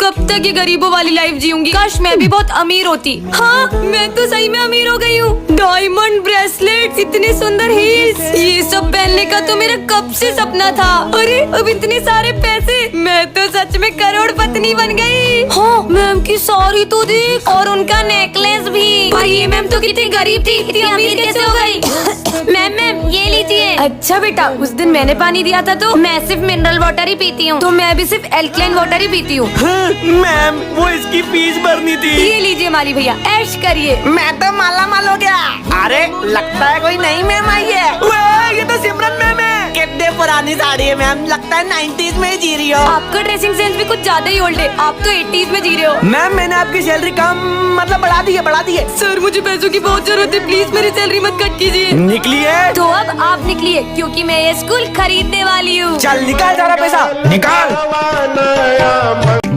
कब तक ये गरीबों वाली लाइफ जीऊंगी। काश मैं भी बहुत अमीर होती। हाँ, मैं तो सही में अमीर हो गई हूँ। डायमंड ब्रेसलेट, इतने सुंदर हील्स, ये सब पहनने का तो मेरा कब से सपना था। अरे अब इतने सारे पैसे, मैं तो सच में करोड़पति बन गई। हाँ, मैम की साड़ी तो देख, और उनका नेकलेस भी। पर ये मैम तो कितनी गरीब थी, इतनी अमीर कैसे हो गई? मैम ये लीजिए। अच्छा बेटा, उस दिन मैंने पानी दिया था तो मैं सिर्फ मिनरल वाटर ही पीती हूँ, तो मैं भी सिर्फ एल्कलाइन वाटर ही पीती हूँ। मैम वो इसकी फीस भरनी थी। ये लीजिए माली भैया, ऐश करिए। मैं तो माला माल हो गया। अरे लगता है कोई नई मैम आई है। ये तो सिमरन मैम है। कितने पुरानी साड़ी है मैम, लगता है 90s में ही जी रही हो। आपका ड्रेसिंग सेंस भी कुछ ज्यादा ही ओल्ड है, आप तो 80s में जी रहे हो। मैम मैंने आपकी सैलरी कम मतलब बढ़ा दी है। सर मुझे पैसों की बहुत जरूरत है, प्लीज मेरी सैलरी मत कट कीजिए। निकली है तो अब आप निकलिए, क्योंकि मैं ये स्कूल खरीदने वाली हूँ। चल निकाल सारा पैसा निकाल।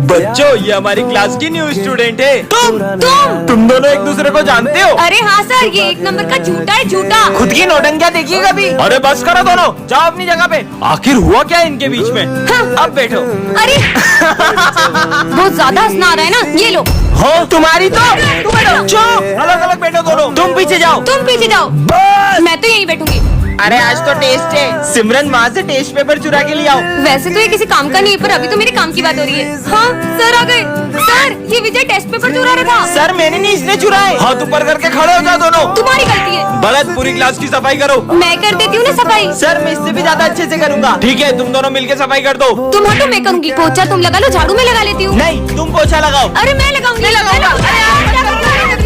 बच्चों ये हमारी क्लास की न्यू स्टूडेंट है। तुम दोनों एक दूसरे को जानते हो? अरे हाँ सर, ये एक नंबर का झूठा है, झूठा। खुद की नौटंकियां देखिए कभी। अरे बस करो दोनों, जाओ अपनी जगह पे। आखिर हुआ क्या इनके बीच में? हाँ। अब बैठो। अरे बहुत ज्यादा हंसना आ रहा है ना, ये लो। हो तुम्हारी तो तुम बैठो। चुप, अलग अलग बैठो दोनों। तुम पीछे जाओ। तुम पीछे जाओ, मैं तो यहीं बैठूंगी। अरे आज तो टेस्ट है। सिमरन वहाँ से टेस्ट पेपर चुरा के ले आओ। वैसे तो ये किसी काम का नहीं है, पर अभी तो मेरे काम की बात हो रही है। हाँ सर आ गए। सर ये विजय टेस्ट पेपर चुरा रहा था। सर मैंने नहीं, इसने चुराए। हाथ ऊपर करके खड़े हो जाओ दोनों। तुम्हारी गलती है। गलत, पूरी क्लास की सफाई करो। मैं कर देती हूँ ना सफाई। सर मैं इससे भी ज्यादा अच्छे से करूँगा। ठीक है तुम दोनों मिलके सफाई कर दो। तुम हटो, मैं करूँगी। पोछा तुम लगा लो, झाड़ू मैं लगा लेती हूँ। नहीं तुम पोछा लगाओ। अरे मैं लगाऊंगी।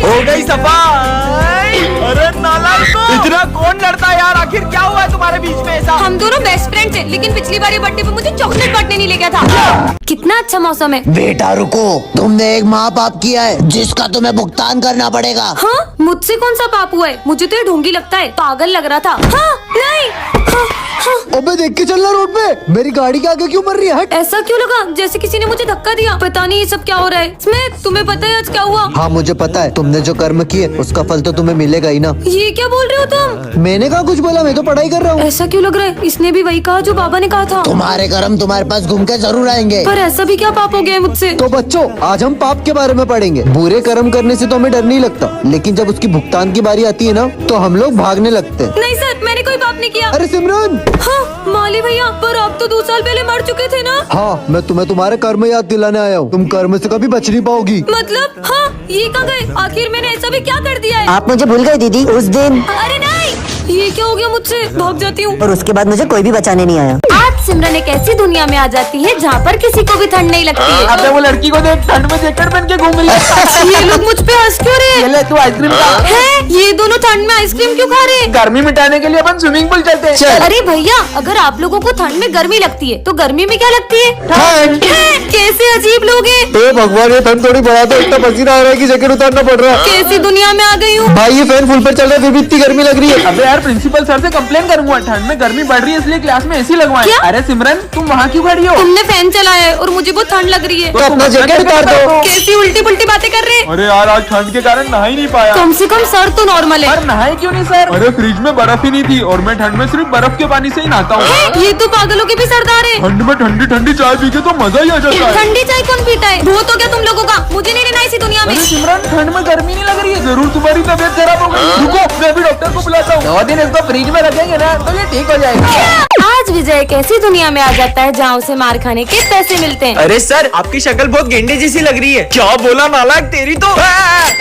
हो गई सफाई। अरे नालायकों, इतना कौन लड़ता है यार? आखिर क्या हुआ है तुम्हारे बीच में ऐसा? हम दोनों बेस्ट फ्रेंड्स हैं, लेकिन पिछली बार ये बर्थडे पे मुझे चॉकलेट बांटने नहीं ले गया था। कितना अच्छा मौसम है। बेटा रुको, तुमने एक महापाप किया है जिसका तुम्हें भुगतान करना पड़ेगा। हाँ, मुझसे कौन सा पाप हुआ है? मुझे तो ये ढोंगी लगता है, पागल लग रहा था। हाँ, नहीं। हाँ, हाँ। अबे देख के चलना रोड पे, मेरी गाड़ी के आगे क्यों मर रही है? हट। ऐसा क्यों लगा जैसे किसी ने मुझे धक्का दिया? पता नहीं ये सब क्या हो रहा है। स्मिथ तुम्हें पता है आज क्या हुआ? हाँ मुझे पता है, तुमने जो कर्म किए उसका फल तो तुम्हें मिलेगा ही ना। ये क्या बोल रहे हो तुम? मैंने कहा कुछ बोला, मैं तो पढ़ाई कर रहा हूँ। ऐसा क्यों लग रहा है? इसने भी वही कहा जो बाबा ने कहा था। तुम्हारे कर्म तुम्हारे पास घूम के जरूर आएंगे। पर ऐसा भी क्या पाप हो गया है मुझसे? तो बच्चों आज हम पाप के बारे में पढ़ेंगे। बुरे कर्म करने से तो हमें डर नहीं लगता, लेकिन जब उसकी भुगतान की बारी आती है ना, तो हम लोग भागने लगते हैं। नहीं सर, मैंने कोई पाप नहीं किया। अरे सिमरन। हाँ माली भैया, पर आप तो 2 साल पहले मर चुके थे ना। हाँ मैं तुम्हें तुम्हारे कर्म याद दिलाने आया हूँ। तुम कर्म से कभी बच नहीं पाओगी। मतलब हाँ, ये कहाँ गए? आखिर मैंने ऐसा भी क्या कर दिया है? आप मुझे भूल गए दीदी उस दिन, अरे नहीं, ये क्या हो गया मुझसे? भाग जाती हूँ। और उसके बाद मुझे कोई भी बचाने नहीं आया। आज सिमरन एक ऐसी दुनिया में आ जाती है जहाँ पर किसी को भी ठंड नहीं लगती है। अब वो लड़की को देख, ठंड में जैकेट पहन के घूम रही है। ये लोग मुझ पे हंस क्यों रहे हैं? ले तू आइसक्रीम खा। हैं? ये दोनों ठंड में आइसक्रीम क्यों खा रहे हैं? गर्मी मिटाने के लिए अपन स्विमिंग पूल चलते हैं। अरे भैया, अगर आप लोगों को ठंड में गर्मी लगती है तो गर्मी में क्या लगती है? ठंड। हैं? कैसे अजीब लोग हैं। ए भगवान, ये ठंड थोड़ी बढ़ा दो, इतना पसीना आ रहा है कि जैकेट उतारना पड़ रहा है। कैसी दुनिया में आ गई हूँ। भाई ये फैन फुल पर चल रहा है, फिर भी इतनी गर्मी लग रही है। अबे यार प्रिंसिपल सर से कंप्लेन करूंगा, ठंड में गर्मी बढ़ रही है इसलिए क्लास में एसी लगवाएं। क्या? अरे सिमरन तुम वहाँ क्यों खड़ी हो? तुमने फैन चलाया है और मुझे बहुत ठंड लग रही है। तो अपना जैकेट उतार दो। कैसी उल्टी पुल्टी बातें कर रहे हैं। अरे यार आज ठंड के कारण नहा ही नहीं पाया। कम से कम सर तो नॉर्मल है। पर नहाए क्यों नहीं सर? अरे फ्रिज में बर्फ ही नहीं थी और मैं ठंड में सिर्फ बर्फ के पानी से ही नहाता हूँ। हैं? ये तो पागलों के भी सरदार है। ठंड में ठंडी ठंडी चाय पी के तो मजा ही आ जाता है। ठंडी चाय कौन पीता है? बहुत हो गया तुम लोगों का, मुझे नहीं रहना इसी दुनिया में। अरे सिमरन ठंड में गर्मी नहीं लग रही है? जरूर तुम्हारी तबीयत खराब हो गई। रुको मैं भी डॉक्टर को बुलाता हूँ। 2 दिन इसको फ्रिज में रखेंगे ना तो ये ठीक हो जाएगा। आज विजय एक ऐसी दुनिया में आ जाता है जहाँ उसे मार खाने के पैसे मिलते हैं। अरे सर आपकी शक्ल बहुत गेंडे जैसी लग रही है। क्या बोला नालायक, तेरी तो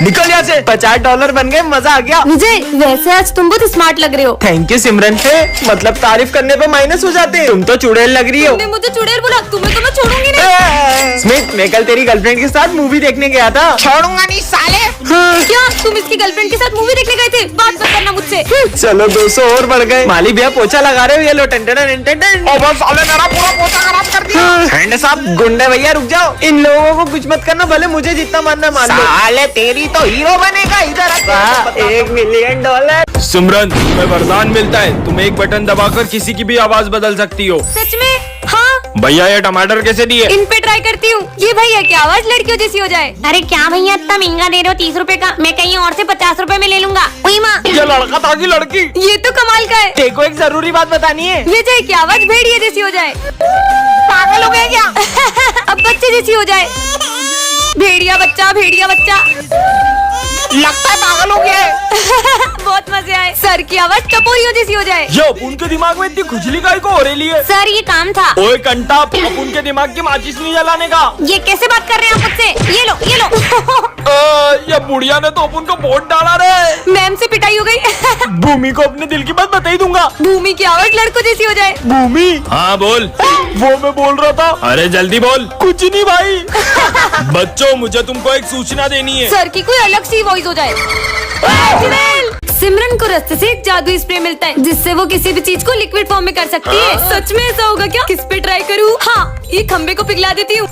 निकल यहाँ से। $50 बन गए, मजा आ गया। विजय वैसे आज तुम बहुत स्मार्ट लग रहे हो। थैंक यू सिमरन से, मतलब तारीफ करने पे माइनस हो जाते हैं। तुम तो चुड़ैल लग रही हो। तुमने मुझे चुड़ैल बोला, तुम्हें तो मैं छोड़ूंगी नहीं। स्मिथ मैं कल तेरी गर्लफ्रेंड के साथ मूवी देखने गया था। छोड़ूंगा नहीं साले। क्या तुम इसकी गर्लफ्रेंड के साथ मूवी देखने गए थे? बात मत करना मुझसे। चलो 200 और बढ़ गए। माली भैया पोछा लगा रहे हो, ये लो टन साले मेरा पूरा पोछा खराब कर दिया। हैंड साहब गुंडे भैया रुक जाओ, इन लोगों को कुछ मत करना, भले मुझे जितना मानना मान लो। साले तेरी तो हीरो बनेगा इधर। $1 मिलियन। सिमरन तुम्हें वरदान मिलता है, तुम एक बटन दबाकर किसी की भी आवाज बदल सकती हो। सच में? हाँ भैया ये टमाटर कैसे दिए? इन पे ट्राई करती हूँ। ये भैया की आवाज लड़कियों जैसी हो जाए। अरे क्या भैया इतना महंगा दे रहे हो? 30 रुपए का, मैं कहीं और से 50 रुपए में ले लूंगा। ओए माँ, ये लड़का था कि लड़की? ये तो कमाल का है। देखो एक जरूरी बात बतानी है। विजय की आवाज भेड़िए जैसी हो जाए। पागल हो गए क्या? अब बच्चे जैसी हो जाए। भेड़िया बच्चा, भेड़िया बच्चा। लगता है पागल हो गया है। बहुत मजे आए। सर की आवाज टपोरियों जैसी हो जाए। ये अपुन के दिमाग में इतनी खुजली काहे को हो रही है? सर ये काम था। ओए कंटा, अपुन के दिमाग की माचिस नहीं जलाने का। ये कैसे बात कर रहे हैं आप मुझसे? ये लो, ये लो। ये बुढ़िया ने तो अपुन को वोट डाला रे। मैम से पिटाई हो गई। भूमि को अपने दिल की बात बता ही दूंगा। भूमि की आवाज लड़कों जैसी हो जाए। भूमि, हाँ बोल। वो मैं बोल रहा था। अरे जल्दी बोल। कुछ नहीं भाई। बच्चों मुझे तुमको एक सूचना देनी है। सर की कोई अलग सी वॉइस हो जाए। सिमरन को रास्ते से एक जादुई स्प्रे मिलता है जिससे वो किसी भी चीज को लिक्विड फॉर्म में कर सकती है। सच में ऐसा होगा क्या? किस पे ट्राई करूँ? हाँ, ये खंबे को पिघला देती हूँ।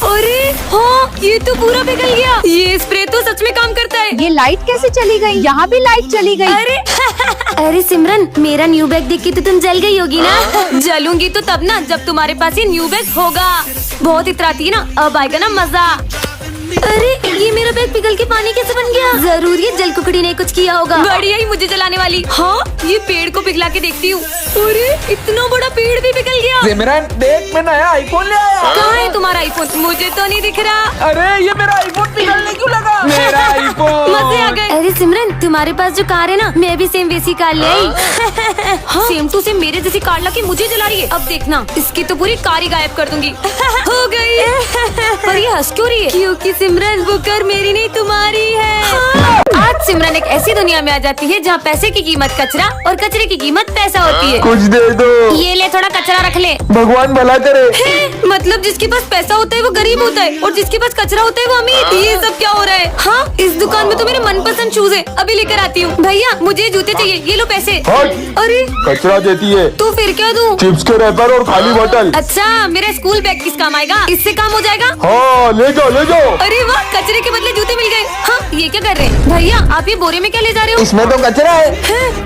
अरे हाँ, ये तो पूरा पिघल गया। ये स्प्रे तो सच में काम करता है। ये लाइट कैसे चली गई? यहाँ भी लाइट चली गई। अरे अरे सिमरन, मेरा न्यू बैग देख के तो तुम जल गई होगी ना? जलूंगी तो तब ना जब तुम्हारे पास ये न्यू बैग होगा। बहुत इतराती है ना, अब आएगा ना मजा। अरे ये मेरा बैग पिघल के पानी कैसे बन गया? जरूर ये जल कुकड़ी ने कुछ किया होगा। बढ़िया ही मुझे जलाने वाली। हाँ, ये पेड़ को पिघला के देखती हूँ। अरे इतना बड़ा पेड़ भी पिघल गया। सिमरन देख, मैं नया आईफोन ले आया। कहाँ है तुम्हारा आईफोन? मुझे तो नहीं दिख रहा। अरे ये मेरा आईफोन पिघलने क्यों लगा? मेरा आईफोन। मजे आ गए। अरे सिमरन, तुम्हारे पास जो कार है ना, मैं भी सेम वैसी कार ले आई। हाँ? सेम टू सेम मेरे जैसी कार लाके मुझे जला रही है। अब देखना, इसकी तो पूरी कार ही गायब कर दूंगी। हो गई। पर ये हंस क्यों रही है? क्योंकि सिमरन वो कार मेरी नहीं तुम्हारी है। हाँ। आज सिमरन एक ऐसी दुनिया में आ जाती है जहाँ पैसे की कीमत कचरा और कचरे की कीमत पैसा होती है। कुछ दे दो। ये ले, थोड़ा कचरा रख ले। भगवान भला करे। मतलब जिसके पास पैसा होता है वो गरीब होता है और जिसके पास कचरा होता है वो अमीर। ये सब क्या हो रहा है? हाँ, इस दुकान में तो मेरे मनपसंद शूज है, अभी लेकर आती हूँ। भैया मुझे जूते चाहिए, ये लो पैसे। अरे कचरा देती है तो फिर क्या दूँ? चिप्स के रैपर और खाली बोतल। अच्छा, मेरा स्कूल बैग किस काम आएगा? इससे काम हो जाएगा। हाँ ले जाओ, ले जाओ। अरे वाह, कचरे के बदले जूते मिल गए। हाँ, ये क्या कर रहे हैं? भैया आप ये बोरे में क्या ले जा रहे हो? इसमें तो कचरा है।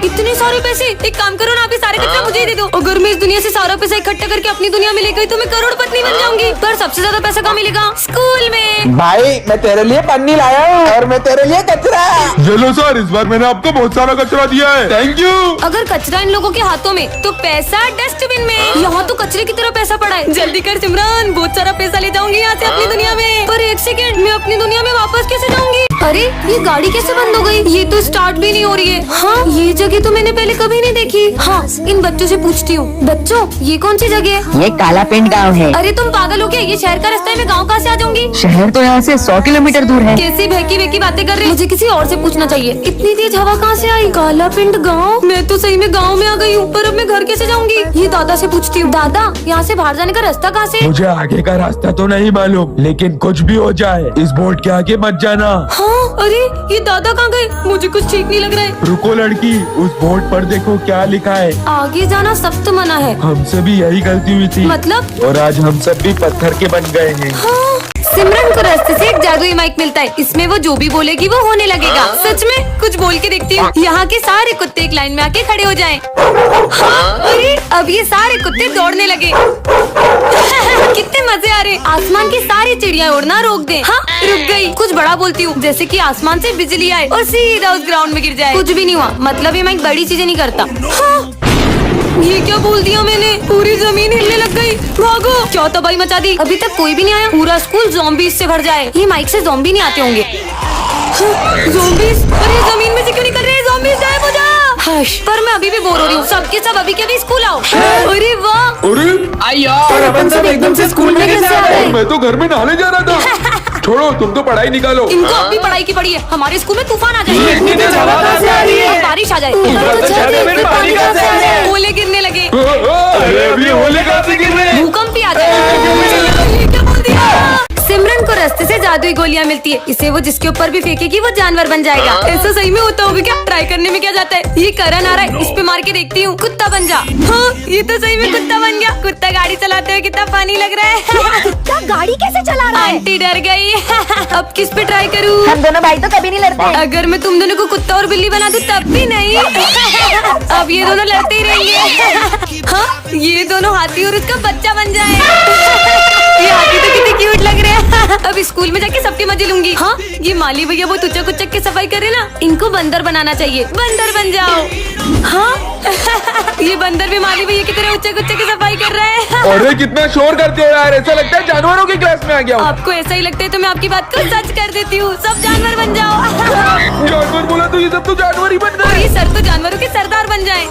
इतने सारे पैसे? एक काम करो ना, आप ये सारे कचरा मुझे ही दे दो। अगर मैं इस दुनिया से सारा पैसा इकट्ठा करके अपनी दुनिया में ले गई तो मैं करोड़पति बन जाऊंगी। पर सबसे ज्यादा पैसा कहाँ मिलेगा? स्कूल में। भाई मैं तेरे लिए पन्नी लाया हूँ और मैं तेरे लिए कचरा। चलो सर, इस बार मैंने आपको बहुत सारा कचरा दिया है। Thank you. अगर कचरा इन लोगों के हाथों में तो पैसा डस्टबिन में। यहाँ तो कचरे की तरह पैसा पड़ा है। जल्दी कर सिमरन, बहुत सारा पैसा ले जाऊंगी यहाँ से अपनी दुनिया में। पर एक सेकंड, मैं अपनी दुनिया में वापस कैसे जाऊंगी? अरे ये गाड़ी कैसे बंद हो गई? ये तो स्टार्ट भी नहीं हो रही है। हाँ, ये जगह तो मैंने पहले कभी नहीं देखी। हाँ, इन बच्चों से पूछती हूँ। बच्चों, ये कौन सी जगह है? ये काला पिंड गाँव है। अरे तुम पागल हो क्या? ये शहर का रास्ता है, मैं गाँव कहाँ से आ जाऊंगी? शहर तो यहाँ से 100 किलोमीटर दूर है। कैसी बहकी बहकी बातें कर रहे हैं? मुझे किसी और से पूछना चाहिए। इतनी तेज हवा कहाँ से आई? काला पिंड गाँव? मैं तो सही में गाँव में आ गई हूँ, पर अब मैं घर कैसे जाऊंगी? ये दादा से पूछती हूँ। दादा, यहाँ से बाहर जाने का रास्ता कहाँ से? मुझे आगे का रास्ता तो नहीं मालूम, लेकिन कुछ भी हो जाए इस बोर्ड के आगे मत जाना। हाँ, अरे ये दादा कहाँ गए? मुझे कुछ ठीक नहीं लग रहा है। रुको लड़की, उस बोर्ड पर देखो क्या लिखा है। आगे जाना सख्त मना है। हमसे भी यही गलती हुई थी मतलब? और आज हम सब भी पत्थर के बन गए हैं। हाँ, सिमरन को रास्ते से एक जादुई माइक मिलता है। इसमें वो जो भी बोलेगी वो होने लगेगा। सच में कुछ बोल के देखती हूँ। यहाँ के सारे कुत्ते एक लाइन में आके खड़े हो जाएं। हाँ, अरे अब ये सारे कुत्ते दौड़ने लगे। कितने मजे आ रहे। आसमान की सारी चिड़िया उड़ना रोक दे। हाँ, रुक गई। कुछ बड़ा बोलती हूँ, जैसे कि आसमान से बिजली आए और सीधा उस ग्राउंड में गिर जाए। कुछ भी नहीं हुआ। मतलब ये माइक बड़ी चीजें नहीं करता। हाँ, ये क्या बोल दिया मैंने? पूरी जमीन हिलने लग गई। भागो। क्या तबाही मचा दी। अभी तक कोई भी नहीं आया। पूरा स्कूल ज़ॉम्बीज़ से भर जाए। ये माइक से ज़ॉम्बी नहीं आते होंगे। ज़ॉम्बीज़? अरे जमीन में से क्यों निकल रहे हैं ज़ॉम्बीज़? गायब हो जा। हश, पर मैं अभी भी बोर हो रही हूँ। सबके सब अभी के अभी स्कूल आओ। अरे वाह, अरे और अपन सब एकदम से स्कूल में कैसे आ गए? मैं तो घर में नहाने जा रहा था। छोड़ो, तुम तो पढ़ाई निकालो। इनको अभी पढ़ाई की पड़ी है। हमारे स्कूल में तूफान आ जाए, इतनी तेज हवा कहाँ से आ रही है? और बारिश आ जाए, पानी कहाँ से आ रहा है? ओले गिरने लगे, अरे अभी होले कहाँ से गिर रहे हैं? भूकंप भी आ जाए। ये क्या बोल दिया? सिमरन को रास्ते से जादुई गोलियां मिलती है। इसे वो जिसके ऊपर भी फेंकेगी वो जानवर बन जाएगा। ऐसा सही में होता होगा क्या? ट्राई करने में क्या जाता है? ये करण आ रहा है, इस पे मार के देखती हूँ। कुत्ता बन जा। हाँ, ये तो सही में कुत्ता बन गया। कुत्ता गाड़ी चलाते हुए कितना पानी लग रहा है। कुत्ता गाड़ी कैसे चला रहा है? आंटी डर गई। अब किस पे ट्राई करूँ? हम दोनों भाई तो कभी नहीं लड़ते। अगर मैं तुम दोनों को कुत्ता और बिल्ली बना दूं तब भी नहीं। अब ये दोनों लड़ते ही रहेंगे। हाँ, ये दोनों हाथी और उसका बच्चा बन जाए। ये हाथी तो कितने क्यूट लग रहे हैं। अब स्कूल में जाके सबके मजे लूंगी। हाँ, ये माली भैया बहुत उच्चक उच्चक के सफाई करे ना, इनको बंदर बनाना चाहिए। बंदर बन जाओ। हाँ ये बंदर भी माली भैया की तरह उच्चक उच्चक की सफाई कर रहा है। अरे कितना शोर करते हो यार, ऐसा लगता है जानवरों की क्लास में आ गया हूँ। आपको ऐसा ही लगता है तो मैं आपकी बात को सच कर देती हूँ। सब जानवर बन जाओ। जानवर बोला तो ये सब तो जानवर ही बन और गए। ये सर तो जानवरों के सरदार बन जाए।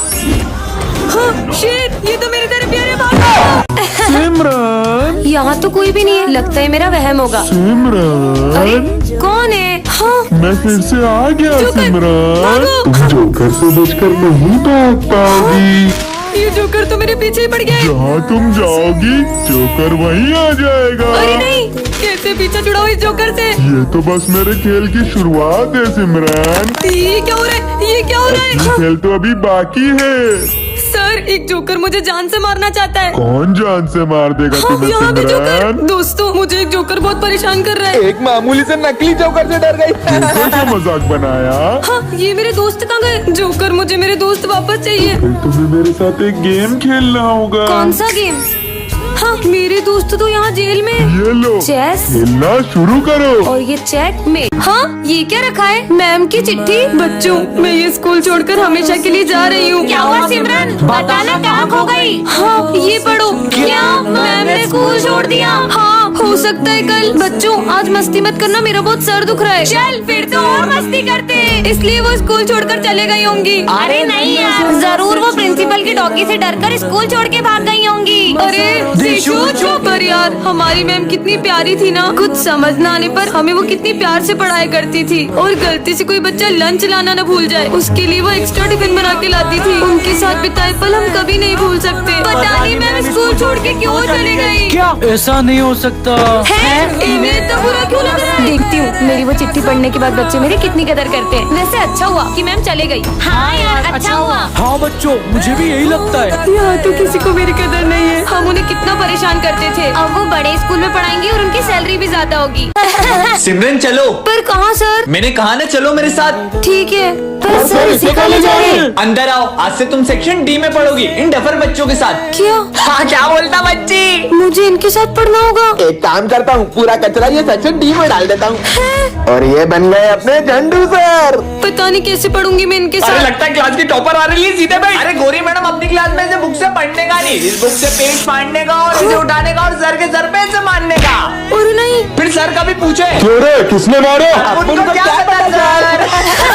हाँ, शेर ये तो मेरी तरह प्यारे भागो। सिमरन, यहाँ तो कोई भी नहीं है, लगता है मेरा वहम होगा। अरे सिमरन, कौन है? हाँ मैं फिर से आ गया जोकर, सिमरन। भागो। तुम जोकर से बचकर नहीं भाग पाओगी। ये जोकर तो मेरे पीछे ही पड़ गया है। जहाँ तुम जाओगी जोकर वहीं आ जाएगा। अरे नहीं, कैसे पीछे छुड़ाओ इस जोकर से? ये तो बस मेरे खेल की शुरुआत है सिमरन। ये क्या हो रहा है? ये क्या हो रहा है? हाँ, खेल तो अभी बाकी है। सर एक जोकर मुझे जान से मारना चाहता है। कौन जान से मार देगा हाँ, तुम्हें यहाँ भी जोकर। सिमरन? दोस्तों मुझे एक जोकर बहुत परेशान कर रहा है। एक मामूली से नकली जोकर से डर गई। जोकर का मजाक बनाया। हाँ ये मेरे दोस्त कहाँ गए? जोकर मुझे मेरे दोस्त वापस चाहिए। फिर तुम्हें मेरे साथ एक गेम खेलना होगा। कौन सा गेम? हाँ मेरे दोस्त तो यहाँ जेल में। ये लो, चेस खेलना शुरू करो। और ये चेक में। हाँ ये क्या रखा है? मैम की चिट्ठी। बच्चों मैं ये स्कूल छोड़कर हमेशा के लिए जा रही हूँ। क्या हुआ सिमरन? बताना कहाँ खो गई? हाँ ये पढ़ो। क्या मैम ने स्कूल छोड़ दिया? हाँ हो सकता है कल। बच्चों आज मस्ती मत करना, मेरा बहुत सर दुख रहा है। चल फिर तो और मस्ती करते हैं। इसलिए वो स्कूल छोड़कर चले गई होंगी। अरे नहीं यार, जरूर वो प्रिंसिपल की डॉगी से डरकर स्कूल छोड़ के भाग गई होंगी। अरे चुप कर यार, हमारी मैम कितनी प्यारी थी ना। कुछ समझ न आने पर हमें वो कितनी प्यार से पढ़ाया करती थी। और गलती से कोई बच्चा लंच लाना न भूल जाए, उसके लिए वो एक्स्ट्रा टिफिन बना के लाती थी। उनके साथ बिताए पल हम कभी नहीं भूल सकते। पता नहीं मैम स्कूल छोड़ के क्यों चली गई। क्या ऐसा नहीं हो सकता? है इन्हें इतना बुरा क्यों लग रहा है? देखती हूँ मेरी वो चिट्ठी पढ़ने के बाद बच्चे मेरी कितनी कदर करते हैं। वैसे अच्छा हुआ कि मैम चले गई। हाँ यार अच्छा हुआ। हाँ बच्चों मुझे भी यही लगता है। यहाँ तो किसी को मेरी कदर नहीं है। हम उन्हें कितना परेशान करते थे। अब वो बड़े स्कूल में पढ़ाएंगे और उनकी सैलरी भी ज्यादा होगी। सिमरन चलो। पर कहाँ सर? मैंने कहा ना चलो मेरे साथ। ठीक है पर सर इसे कहाँ ले जा रहे हैं? अंदर आओ, आज से तुम सेक्शन डी में पढ़ोगी इन डफर बच्चों के साथ। क्या? हाँ क्या बोलता बच्ची? मुझे इनके साथ पढ़ना होगा? एक काम करता हूँ, पूरा कचरा ये सेक्शन डी में डाल देता हूँ और ये बन गए अपने झंडू सर। पता नहीं कैसे पढ़ूंगी मैं इनके अरे साथ। लगता है क्लास की टॉपर आ रही है, सीधे बैठ। अरे गोरी मैडम अपनी क्लास में से बुक से पढ़ने का नहीं, इस बुक से पेज फाड़ने का और इसे उठाने का और सर के सर पे से मारने का। और नहीं फिर सर का भी पूछे किसने मारा? उनको क्या पता सर?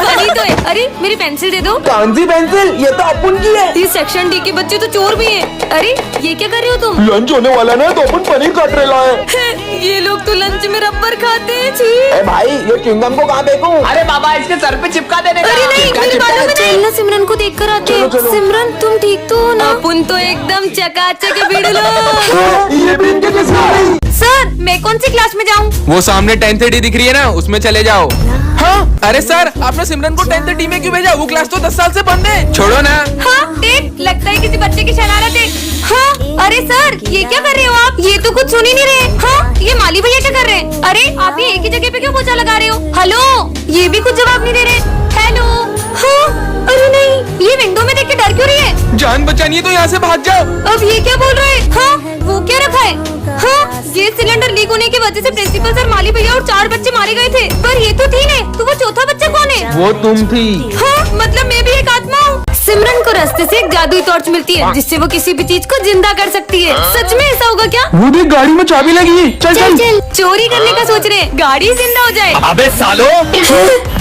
वही तो है। अरे मेरी पेंसिल दे दो। कौन सी पेंसिल? ये तो अपुन की है। ये सेक्शन डी के बच्चे तो चोर भी हैं। अरे ये क्या कर रहे हो तुम? लंच होने वाला ना तो अपन पनीर काट रहे लाए। ये लोग तो लंच में रबर खाते हैं। छी। ए भाई ये च्युइंगम को कहाँ फेंकूं? अरे बाबा इसके सर पे चिपका देने का। अरे नहीं मेरे बालों में नहीं। ना सिमरन को देख कर आते हैं। सिमरन तुम ठीक तो हो ना? अपन तो एकदम चकाचक बिड़लो। ये भी इनके किस्म। सर मैं कौन सी क्लास में जाऊँ? वो सामने 10th डी दिख रही है ना, उसमें चले जाओ। हाँ अरे सर आपने सिमरन को 10th डी में क्यों भेजा? वो क्लास तो 10 साल से बंद है। छोड़ो ना। हाँ देख लगता है किसी बच्चे की शरारत है। हाँ अरे सर ये क्या कर रहे हो आप? ये तो कुछ सुन ही नहीं रहे। हाँ ये माली भैया क्या कर रहे हैं? अरे आप ये एक ही जगह पे क्यों पोछा लगा रहे हो? हेलो ये भी कुछ जवाब नहीं दे रहे। हेलो। हाँ अरे नहीं ये विंडो में देख के डर क्यों रही है? जान बचानी है तो यहाँ से भाग जाओ। अब ये क्या बोल रहे हैं? हाँ वो क्या रखा है? हाँ गैस सिलेंडर लीक होने की वजह से प्रिंसिपल सर, माली भैया और 4 बच्चे मारे गए थे। पर ये तो थी ने, तो वो चौथा बच्चा कौन है? वो तुम थी। हाँ मतलब मैं भी एक आत्मा हूँ। सिमरन को रास्ते से एक जादुई टॉर्च मिलती है जिससे वो किसी भी चीज को जिंदा कर सकती है। सच में ऐसा होगा क्या? वो देख गाड़ी में चाबी लगी। चल चल चल चोरी करने का सोच रहे हैं, गाड़ी जिंदा हो जाए। अबे सालो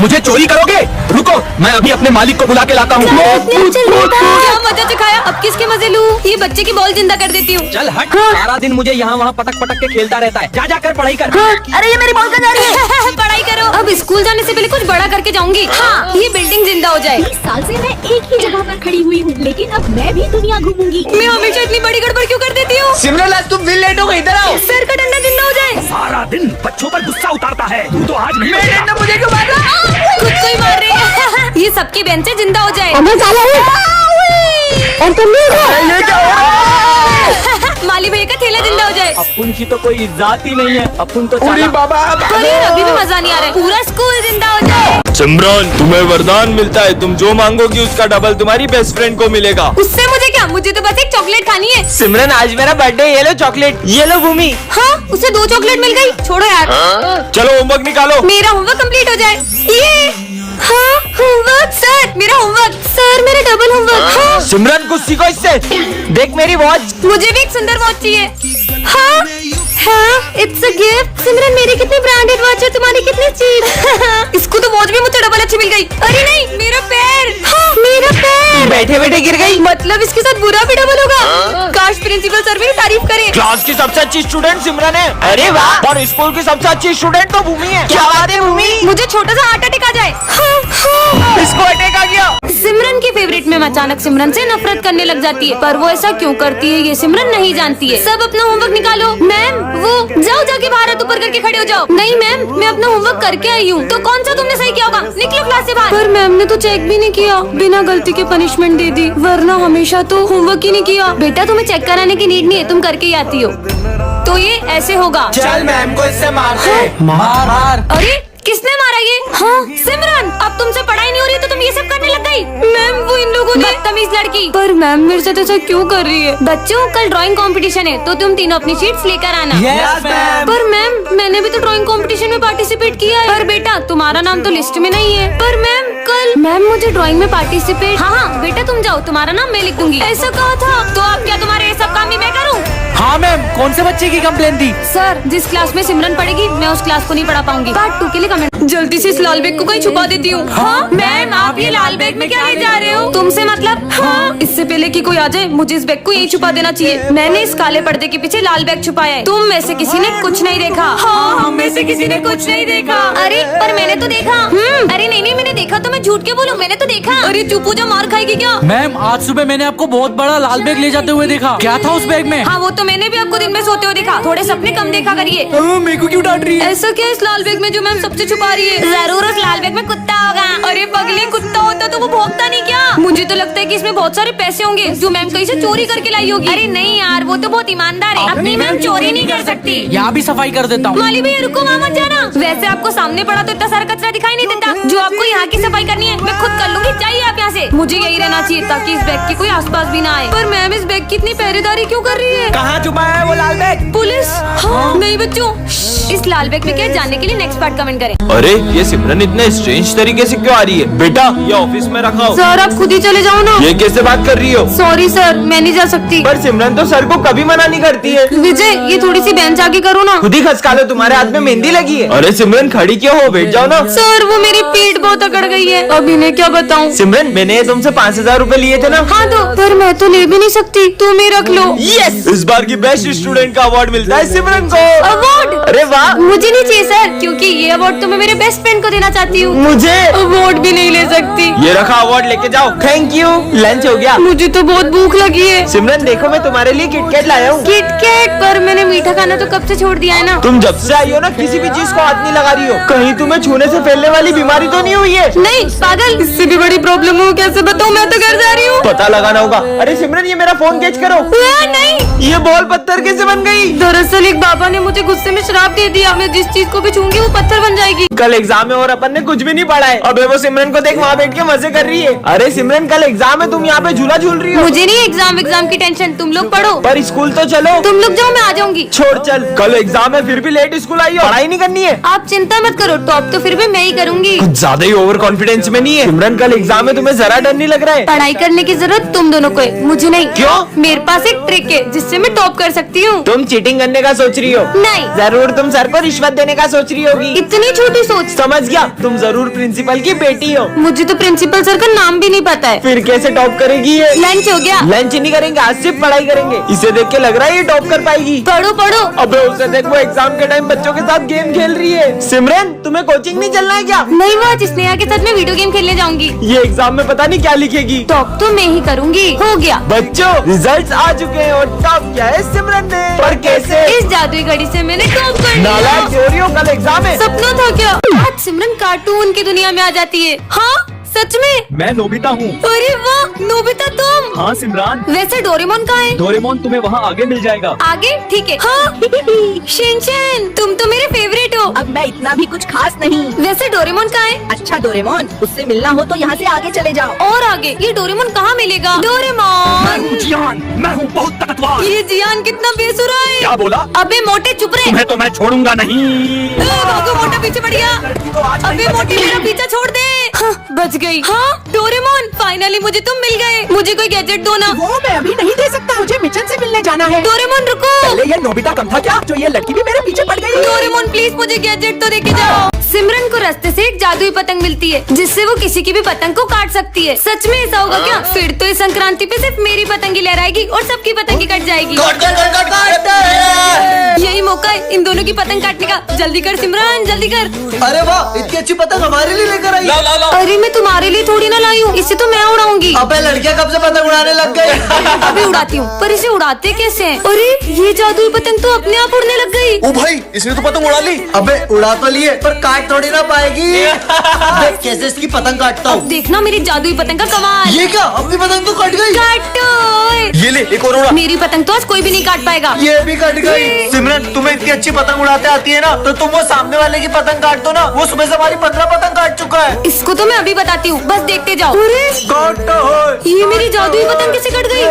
मुझे चोरी करोगे? रुको मैं अभी अपने मालिक को बुला के लाता हूँ। क्या मजा चखाया, अब किसके मजे लूं? ये बच्चे की बॉल जिंदा कर देती हूँ। चल हट, सारा दिन मुझे यहाँ वहाँ पटक पटक के खेलता रहता है। जा जाकर पढ़ाई कर। अरे ये मेरी बॉल कहाँ जा रही है? पढ़ाई करो। अब स्कूल जाने से पहले कुछ बड़ा करके जाऊंगी। हाँ ये बिल्डिंग जिंदा हो जाए। 20 साल से मैं एक ही जगह पर खड़ी हुई हूँ, लेकिन अब मैं भी दुनिया घूमूंगी। मैं हमेशा इतनी बड़ी गड़बड़ क्यों कर देती हूँ? सिमरन आज तुम फिर लेट हो गई, इधर आओ। सर का डंडा जिंदा हो जाए। सारा दिन बच्चों पर गुस्सा उतारता है, तू तो आज नहीं मेरे डंडा मुझे क्यों मार रहा है? खुद को ही मार रही है। ये सबकी बेंचें जिंदा हो जाए। ये क्या हो रहा है? माली भैया का थैला जिंदा हो जाए। है। अपन की तो कोई इज्जत ही नहीं है, अपन तो अरे बाबा पर यार अभी भी मजा नहीं आ रहा है, पूरा स्कूल जिंदा हो जाए। सिमरन, तुम्हें वरदान मिलता है, तुम जो मांगोगी उसका डबल तुम्हारी बेस्ट फ्रेंड को मिलेगा। उससे मुझे क्या, मुझे तो बस एक चॉकलेट खानी है। सिमरन, आज मेरा बर्थडे, ये लो चॉकलेट, ये लो भूमि। हाँ, उसे 2 चॉकलेट मिल गई। छोड़ो यार, चलो होमवर्क निकालो। मेरा होमवर्क कंप्लीट हो जाए। ये हाँ, होमवर्क सर, मेरा होमवर्क सर, मेरा डबल होमवर्क। हाँ, सिमरन कुछ सीखो इससे। देख मेरी वॉच। मुझे भी एक सुंदर वॉच चाहिए। हाँ हाँ, इट्स अ गिफ्ट। सिमरन, मेरी कितनी ब्रांडेड वॉच है, तुम्हारी कितनी चीप। इसको तो वॉच भी मुझसे डबल अच्छी मिल गई। अरे नहीं, मेरा पैर। हाँ, मेरा पैर बैठे बैठे गिर गई। मतलब इसके साथ बुरा भी डबल होगा। काश प्रिंसिपल सर भी तारीफ करें। क्लास की सबसे अच्छी स्टूडेंट सिमरन है। अरे वाह। और स्कूल की सबसे अच्छी स्टूडेंट तो भूमि है। क्या बात है भूमि। मुझे छोटा सा हार्ट अटैक आ जाए। इसको अटैक आ गया। सिमरन की फेवरेट में अचानक सिमरन से नफरत करने लग जाती है, पर वो ऐसा क्यों करती है ये सिमरन नहीं जानती है। सब अपना होमवर्क निकालो। मैम, वो जाओ जाके बाहर हाथ ऊपर करके खड़े हो जाओ। नहीं मैम, मैं अपना होमवर्क करके आई हूँ। तो कौन सा तुमने सही किया होगा, निकलो क्लास से बाहर। पर मैम ने तो चेक भी नहीं किया, बिना गलती के पनिशमेंट दे दी, वरना हमेशा तो होमवर्क ही नहीं किया। बेटा, तुम्हें चेक कराने की नीड नहीं है, तुम करके ही आती हो। तो ये ऐसे होगा। चल मैम को इससे मारते हैं। मार अरे किसने मारा ये? हाँ सिमरन, अब तुमसे पढ़ाई नहीं हो रही तो तुम ये सब करने लग गई। मैम, वो इन लोगों ने बदतमीज लड़की। पर मैम मेरे साथ ऐसा क्यों कर रही है? बच्चों, कल ड्राइंग कंपटीशन है, तो तुम तीनों अपनी शीट्स लेकर आना। Yes ma'am. पर मैम, मैंने भी तो ड्राइंग कंपटीशन में पार्टिसिपेट किया है। पर बेटा, तुम्हारा नाम तो लिस्ट में नहीं है। पर मैम कल मैम मुझे ड्राइंग में पार्टिसिपेट। हाँ बेटा, तुम जाओ, तुम्हारा नाम मैं लिख दूंगी। ऐसा कहा था, तो अब क्या तुम्हारे ये सब काम ही मैं करूँ? हाँ मैम, कौन से बच्चे की कंप्लेन थी? सर, जिस क्लास में सिमरन पढ़ेगी मैं उस क्लास को नहीं पढ़ा पाऊंगी। पार्ट 2 के लिए कमेंट। जल्दी से इस लाल बैग को कहीं छुपा देती हूँ। हाँ मैम, आप ये लाल बैग में क्या ले जा रहे हो? तुमसे मतलब? हाँ, इससे पहले कि कोई आ जाए मुझे इस बैग को यहीं छुपा देना चाहिए। मैंने इस काले पर्दे के पीछे लाल बैग छुपाया है। तुम में से किसी ने कुछ नहीं देखा? हाँ, हम में से किसी ने कुछ नहीं देखा। अरे पर मैंने तो देखा। अरे नहीं, मैंने देखा तो मैं झूठ क्यों बोलूं, मैंने तो देखा। अरे चुप हो जा, मार खाएगी क्या? मैम, आज सुबह मैंने आपको बहुत बड़ा लाल बैग ले जाते हुए देखा। क्या था उस बैग में? हाँ, वो तो मैंने भी आपको दिन में सोते हुए देखा। थोड़े सपने कम देखा करिए। मेरे को क्यों डांट रही है? ऐसा क्या इस लाल बैग में जो मैम सबसे छुपा रही है? जरूर उस लाल बैग में कुत्ता होगा। अरे पगले, कुत्ता होता तो वो भौंकता नहीं क्या? मुझे तो लगता है कि इसमें बहुत सारे पैसे होंगे जो मैम कहीं से चोरी करके लाई होगी। अरे नहीं यार, वो तो बहुत ईमानदार है, अपनी मैम चोरी नहीं कर सकती। यहाँ भी सफाई कर देता हूँ। माली भैया रुको, वहाँ मत जाना। वैसे आपको सामने पड़ा तो इतना सारा कचरा दिखाई नहीं देता। जो आपको यहाँ की सफाई करनी है मैं खुद कर लूंगी, चाहिए आप यहाँ से। मुझे यही रहना चाहिए ताकि इस बैग के कोई आसपास भी ना आए। पर मैम, इस बैग की इतनी पहरेदारी क्यों कर रही है? कहाँ छुपा है वो लाल बैग? पुलिस? हाँ, नहीं बच्चों, इस लाल बैग में क्या है जानने के लिए नेक्स्ट पार्ट कमेंट करें। अरे ये सिमरन इतने स्ट्रेंज तरीके से क्यों आ रही है? बेटा, ये ऑफिस में रखा हो। सर, आप खुद ही चले जाओ ना। ये कैसे बात कर रही हो? सॉरी सर, मैं नहीं जा सकती। पर सिमरन तो सर को कभी मना नहीं करती है। विजय, ये थोड़ी सी बेंच आगे करो ना। खुद ही खसका लो, तुम्हारे हाथ में मेहंदी लगी है। अरे सिमरन, खड़ी क्यों हो, बैठ जाओ ना। सर, वो मेरी पीठ बहुत अकड़ गई है, अब इन्हें क्या बताऊं? सिमरन, मैंने तुमसे 5000 रूपए लिए थे ना? हाँ तो, पर मैं तो ले भी नहीं सकती, तुम ही रख लो। यस, इस बार की बेस्ट स्टूडेंट का अवार्ड मिलता है सिमरन को। अवार्ड? अरे वाह। मुझे नहीं चाहिए सर, क्योंकि ये अवार्ड तो मैं मेरे बेस्ट फ्रेंड को देना चाहती हूँ। मुझे अवार्ड भी नहीं ले सकती। ये रखा अवार्ड, लेके जाओ। Thank you. लंच हो गया? मुझे तो बहुत भूख लगी है। सिमरन देखो, मैं तुम्हारे लिए किटकैट लाया हूँ। किटकैट? पर मैंने मीठा खाना तो कब से छोड़ दिया है ना। तुम जब से आई हो ना, किसी भी चीज को हाथ नहीं लगा रही हो। कहीं तुम्हें छूने से फैलने वाली बीमारी तो नहीं हुई है? नहीं पागल, इससे भी बड़ी प्रॉब्लम हो, कैसे बताऊँ? मैं तो घर जा रही हूँ। पता लगाना होगा। अरे सिमरन, ये मेरा फोन कैच करो। नहीं, ये बॉल पत्थर कैसे बन गई? दरअसल एक बाबा ने मुझे गुस्से में श्राप दे दिया, मैं जिस चीज को भी छूंगी वो पत्थर बन जाएगी। कल एग्जाम है और अपन ने कुछ भी नहीं पढ़ा है। अबे वो सिमरन को देख, वहाँ बैठ के मजे कर रही है। अरे सिमरन, कल एग्जाम है, तुम यहाँ पे झूला झूल रही हो। मुझे नहीं एग्जाम की टेंशन, तुम लोग पढ़ो। पर स्कूल तो चलो। तुम लोग जाओ, मैं आ जाऊंगी। छोड़, चल। कल एग्जाम है, फिर भी लेट स्कूल आई हो। पढ़ाई नहीं करनी है? आप चिंता मत करो, टॉप तो फिर भी मैं ही करूंगी। कुछ ज्यादा ही ओवर कॉन्फिडेंस में नहीं है? सिमरन, कल एग्जाम है, तुम्हें जरा डर नहीं लग रहा है? पढ़ाई करने की जरूरत तुम दोनों को है, मुझे नहीं। क्यों? मेरे पास एक ट्रिक है जिससे मैं टॉप कर सकती हूँ। तुम चीटिंग करने का सोच रही हो? नहीं। जरूर तुम सर को रिश्वत देने का सोच रही होगी। इतनी छोटी सोच? समझ गया, तुम जरूर प्रिंसिपल की बेटी हो। मुझे तो प्रिंसिपल सर का नाम भी नहीं पता है। फिर कैसे टॉप करेगी ये? लंच हो गया? लंच नहीं करेंगे, आज सिर्फ पढ़ाई करेंगे। इसे देख के लग रहा है ये टॉप कर पाएगी। पढ़ो पढ़ो। अबे उसे देख, वो एग्जाम के टाइम बच्चों के साथ गेम खेल रही है। सिमरन, तुम्हें कोचिंग नहीं चलना है क्या? नहीं, वो आज स्नेहा के साथ में वीडियो गेम खेलने जाऊंगी। ये एग्जाम में पता नहीं क्या लिखेगी। टॉप तो मैं ही करूंगी। हो गया बच्चों, रिजल्ट्स आ चुके हैं और टॉप किया है सिमरन ने। पर कैसे? इस जादुई घड़ी से मैंने टॉप कर लिया। नालायक चोरियों, कल एग्जाम है। सपना था क्या? आज सिमरन कार्टून की दुनिया में आ जाती है। हाँ सच में? मैं नोबिता हूँ। अरे वाह, नोबिता तुम? हाँ सिमरान। वैसे डोरेमोन कहाँ है? डोरेमोन तुम्हें वहाँ आगे मिल जाएगा। आगे? ठीक है। हाँ शिनचैन, तुम तो मेरे फेवरेट हो। अब मैं इतना भी कुछ खास नहीं। वैसे डोरेमोन कहाँ है? अच्छा डोरेमोन, उससे मिलना हो तो यहाँ से आगे चले जाओ। और आगे? ये डोरेमोन कहाँ मिलेगा? डोरेमोन, जियान, मैं हूँ बहुत ताकतवर। ये जियान कितना बेसुरा है। क्या बोला? अबे मोटे चुप रहे। तुम्हें तो मैं छोड़ूंगा नहीं। भागो, मोटा पीछे पड़ गया। अबे मोटे मेरा पीछा छोड़ दे। हाँ, बच गई। हाँ डोरेमोन, फाइनली मुझे तुम मिल गए। मुझे कोई गैजेट दो ना। वो मैं अभी नहीं दे सकता, मुझे मिशन से मिलने जाना है। डोरेमोन रुको। पहले ये नोबिता कम था क्या, जो ये लड़की भी मेरे पीछे पड़ गई? डोरेमोन प्लीज मुझे गैजेट तो देके जाओ। सिमरन को रास्ते से एक जादुई पतंग मिलती है जिससे वो किसी की भी पतंग को काट सकती है। सच में ऐसा होगा क्या? फिर तो इस संक्रांति पे सिर्फ मेरी पतंग ही लहराएगी और सबकी पतंग ही कट जाएगी। यही मौका है इन दोनों की पतंग काटने का। जल्दी कर सिमरन, जल्दी कर। अरे वाह, इतनी अच्छी पतंग हमारे लिए लेकर आई। अरे मैं तुम्हारे लिए थोड़ी ना लाई हूँ, इसे तो मैं उड़ाऊंगी। अबे लड़कियां कब से पतंग उड़ाने लग गई? अभी उड़ाती हूँ, पर इसे उड़ाते कैसे हैं? अरे ये जादुई पतंग तो अपने आप उड़ने लग गई। ओ भाई, इसने तो पतंग उड़ा ली। अबे उड़ा तो लिए, पर काट थोड़ी ना पाएगी। देख कैसे इसकी पतंग काटता हूँ। देखना मेरी जादुई पतंग का कमाल। ये क्या, अपनी पतंग तो कट गई। काटो। ये ले, एक और उड़ा। मेरी पतंग तो आज कोई भी नहीं काट पाएगा। ये भी कट गई। सिमरन, तुम्हें इतनी अच्छी पतंग उड़ाते आती है ना, तो तुम वो सामने वाले की पतंग काट दो ना। वो सुबह से हमारी 15 पतंग काट चुका है। इसको तो मैं अभी बताती हूँ, बस देखते जाओ। ये मेरी जादुई पतंग कैसे कट गई?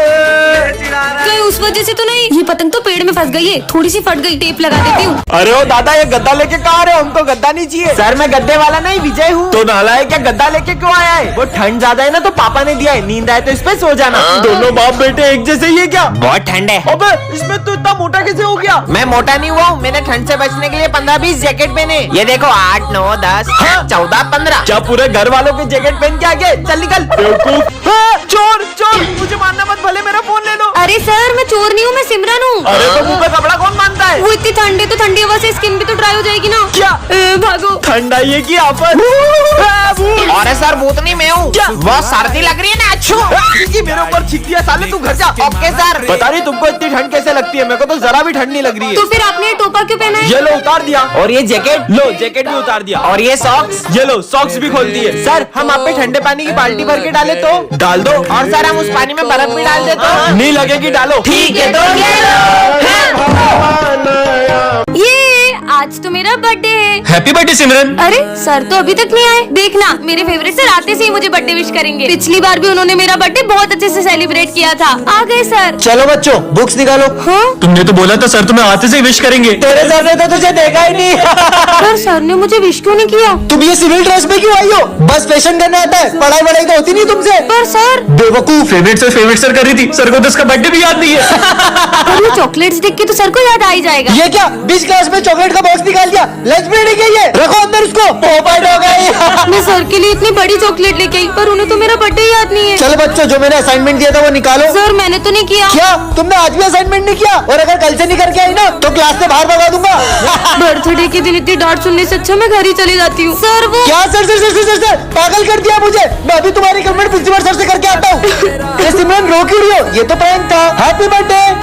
कहीं उस वजह से तो नहीं? ये पतंग तो पेड़ में फंस गई है, थोड़ी सी फट गई। टेप लगा देती हूँ। अरे ओ दादा, ये गद्दा लेके कहाँ आ रहे हो? हमको गद्दा नहीं चाहिए। सर मैं गद्दे वाला नहीं, विजय हूँ। तो नालायक, क्या गद्दा लेके क्यों आया है? वो ठंड ज्यादा है ना, तो पापा ने दिया है। नींद आए तो इस पे सो जाना। दोनों बाप बेटे एक जैसे ही है क्या? बहुत ठंड है। अबे इसमें तो इतना मोटा कैसे हो गया? मैं मोटा नहीं हुआ हूँ, मैंने ठंड से बचने के लिए 15-20 जैकेट पहने। ये देखो 8, 9, 10, 14, 15। क्या पूरे घर वालों के जैकेट पहन के आ गए? चल निकल बेवकूफ। हाँ, चोर चोर, मुझे मारना मत, भले मेरा फोन ले लो। अरे सर, मैं चोर नहीं हूँ, मैं सिमरन हूँ। अरे तो मुंह पे कपड़ा कौन बांधता है? वो इतनी ठंड है तो ठंडी हवा से स्किन भी तो ड्राई हो जाएगी ना। क्या? भागो। ठंड आई है कि आफत? अरे सर भूत नहीं मैं हूँ। बहुत सर्दी लग रही है ना। अच्छो मेरे ऊपर छिकती है साले, तू घर जा। Okay sir. बता रही तुमको इतनी ठंड कैसे लगती है? मेरे को तो जरा भी ठंड नहीं लग रही है। तो फिर आपने ये टोपा क्यों पहना है? ये लो उतार दिया। और ये जैकेट? लो जैकेट भी उतार दिया। और ये सॉक्स? ये लो सॉक्स भी खोल दिए। सर हम आप पे ठंडे पानी की बाल्टी भर के डाले तो? डाल दो। और सर हम उस पानी में बर्फ भी डाल दे तो? नहीं लगेगी, डालो। ठीक है तो ये लो। ये आज तो मेरा बर्थडे है। हैप्पी बर्थडे सिमरन। अरे सर तो अभी तक नहीं आए। देखना, मेरे फेवरेट सर आते से ही मुझे बर्थडे विश करेंगे। पिछली बार भी उन्होंने मेरा बर्थडे बहुत अच्छे से सेलिब्रेट किया था। आ गए सर। चलो बच्चों, बुक्स निकालो। हाँ? तुमने तो बोला था सर तुम्हें आते से विश करेंगे। तेरे सर ने तो तुझे देखा ही नहीं। पर सर ने मुझे विश क्यों नहीं किया? तुम ये सिविल ड्रेस में क्यों आई हो? बस फैशन करने आता है, पढ़ाई वढ़ाई तो होती नहीं तुमसे। पर सर, बेवकूफ। फेवरेट सर कर रही थी, सर को तो उसका बर्थडे भी याद नहीं है। और ये चॉकलेट्स देख के तो सर को याद आ ही जाएगा। ये क्या, 20 क्लास में चॉकलेट का बॉक्स निकाल दिया? लंच ब्रेक है ये, रखो अंदर उसको। पोपट हो गई। मैं सर के लिए इतनी बड़ी चॉकलेट लेके आई, पर उन्हें तो मेरा बर्थडे याद नहीं है। चलो बच्चों, जो मैंने असाइनमेंट दिया था वो निकालो। सर मैंने तो नहीं किया। क्या तुमने आज भी असाइनमेंट नहीं किया? और अगर कल से नहीं करके आई ना तो क्लास से बाहर भगा दूंगा। बर्थडे के दिन इतनी डांट सुनने से अच्छा मैं घर ही चली जाती हूँ। सर वो क्या sir sir sir sir sir पागल कर दिया मुझे। मैं अभी तुम्हारी कंप्लेंट प्रिंसिपल सर से करके आता हूँ। ये सिमरन रो क्यों रही हो? ये तो प्रैंक था। Happy birthday.